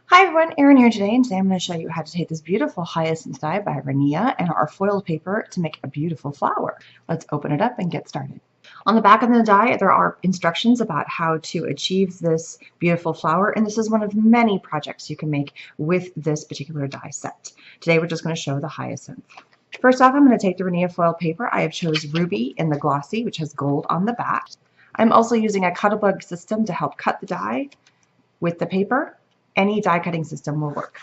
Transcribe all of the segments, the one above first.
Hi everyone, Erin here today, and today I'm going to show you how to take this beautiful hyacinth dye by Rinea and our foiled paper to make a beautiful flower. Let's open it up and get started. On the back of the die, there are instructions about how to achieve this beautiful flower, and this is one of many projects you can make with this particular die set. Today we're just going to show the hyacinth. First off, I'm going to take the Rinea foiled paper. I have chose Ruby in the glossy, which has gold on the back. I'm also using a cut-a-bug system to help cut the die with the paper. Any die cutting system will work.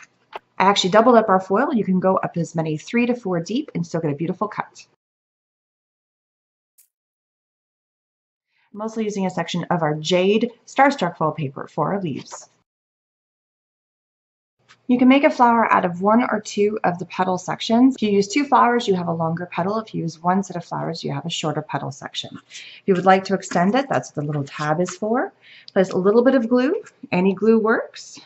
I actually doubled up our foil. You can go up as many 3 to 4 deep and still get a beautiful cut. I'm also using a section of our jade starstruck foil paper for our leaves. You can make a flower out of 1 or 2 of the petal sections. If you use 2 flowers, you have a longer petal. If you use 1 set of flowers, you have a shorter petal section. If you would like to extend it, that's what the little tab is for. Place a little bit of glue. Any glue works.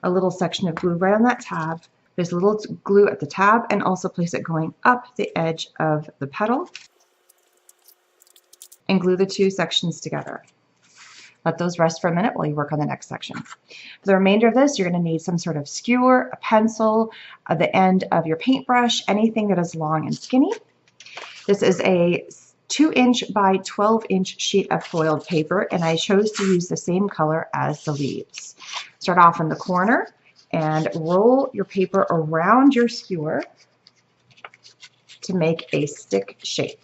A little section of glue right on that tab. There's a little glue at the tab, and also place it going up the edge of the petal and glue the 2 sections together. Let those rest for a minute while you work on the next section. For the remainder of this, you're going to need some sort of skewer, a pencil, the end of your paintbrush, anything that is long and skinny. This is a 2-inch by 12-inch sheet of foiled paper, and I chose to use the same color as the leaves. Start off in the corner and roll your paper around your skewer to make a stick shape.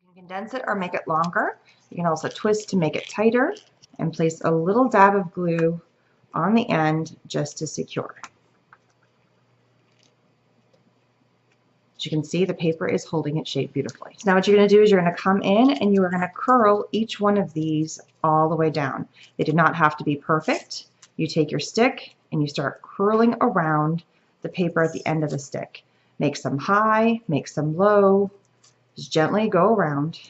You can condense it or make it longer. You can also twist to make it tighter and place a little dab of glue on the end just to secure. As you can see, the paper is holding its shape beautifully. So now what you're going to do is you're going to come in and you are going to curl each one of these all the way down. They do not have to be perfect. You take your stick and you start curling around the paper at the end of the stick. Make some high, make some low. Just gently go around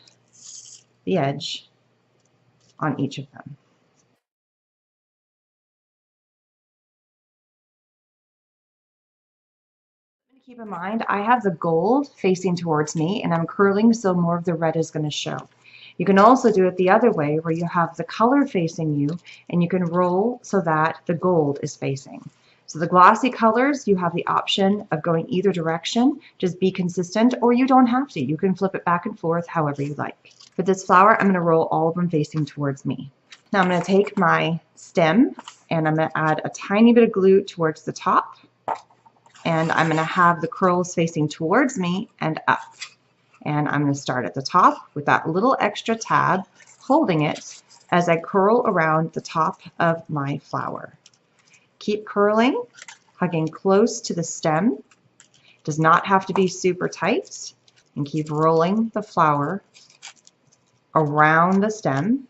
the edge on each of them. Keep in mind, I have the gold facing towards me and I'm curling so more of the red is going to show. You can also do it the other way where you have the color facing you and you can roll so that the gold is facing. So the glossy colors, you have the option of going either direction. Just be consistent, or you don't have to. You can flip it back and forth however you like. For this flower, I'm going to roll all of them facing towards me. Now I'm going to take my stem and I'm going to add a tiny bit of glue towards the top. And I'm going to have the curls facing towards me and up. And I'm going to start at the top with that little extra tab, holding it as I curl around the top of my flower. Keep curling, hugging close to the stem. Does not have to be super tight. And keep rolling the flower around the stem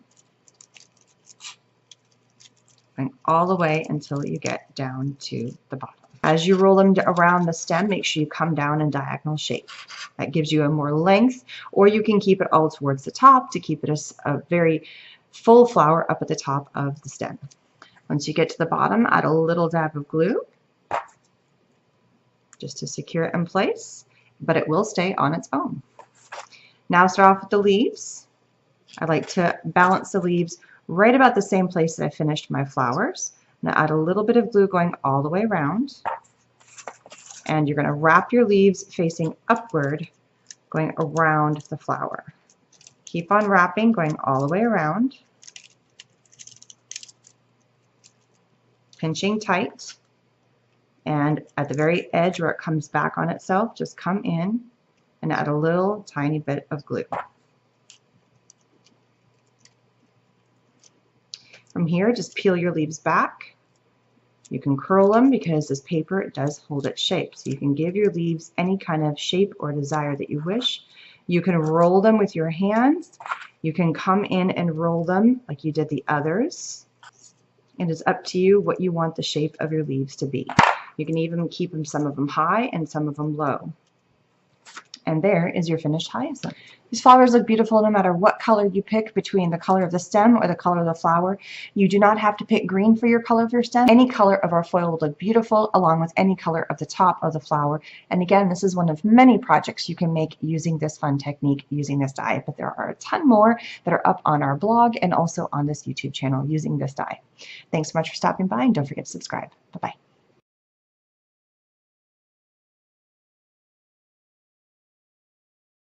and all the way until you get down to the bottom. As you roll them around the stem, make sure you come down in diagonal shape. That gives you a more length, or you can keep it all towards the top to keep it a very full flower up at the top of the stem. Once you get to the bottom, add a little dab of glue just to secure it in place, but it will stay on its own. Now start off with the leaves. I like to balance the leaves right about the same place that I finished my flowers. Now add a little bit of glue going all the way around, and you're going to wrap your leaves facing upward, going around the flower. Keep on wrapping, going all the way around, pinching tight, and at the very edge where it comes back on itself, just come in and add a little tiny bit of glue. From here, just peel your leaves back. You can curl them because this paper does hold its shape. So you can give your leaves any kind of shape or desire that you wish. You can roll them with your hands. You can come in and roll them like you did the others. It is up to you what you want the shape of your leaves to be. You can even keep them, some of them high and some of them low. And there is your finished hyacinth. These flowers look beautiful no matter what color you pick between the color of the stem or the color of the flower. You do not have to pick green for your color of your stem. Any color of our foil will look beautiful along with any color of the top of the flower. And again, this is one of many projects you can make using this fun technique, using this die. But there are a ton more that are up on our blog and also on this YouTube channel using this die. Thanks so much for stopping by, and don't forget to subscribe. Bye-bye.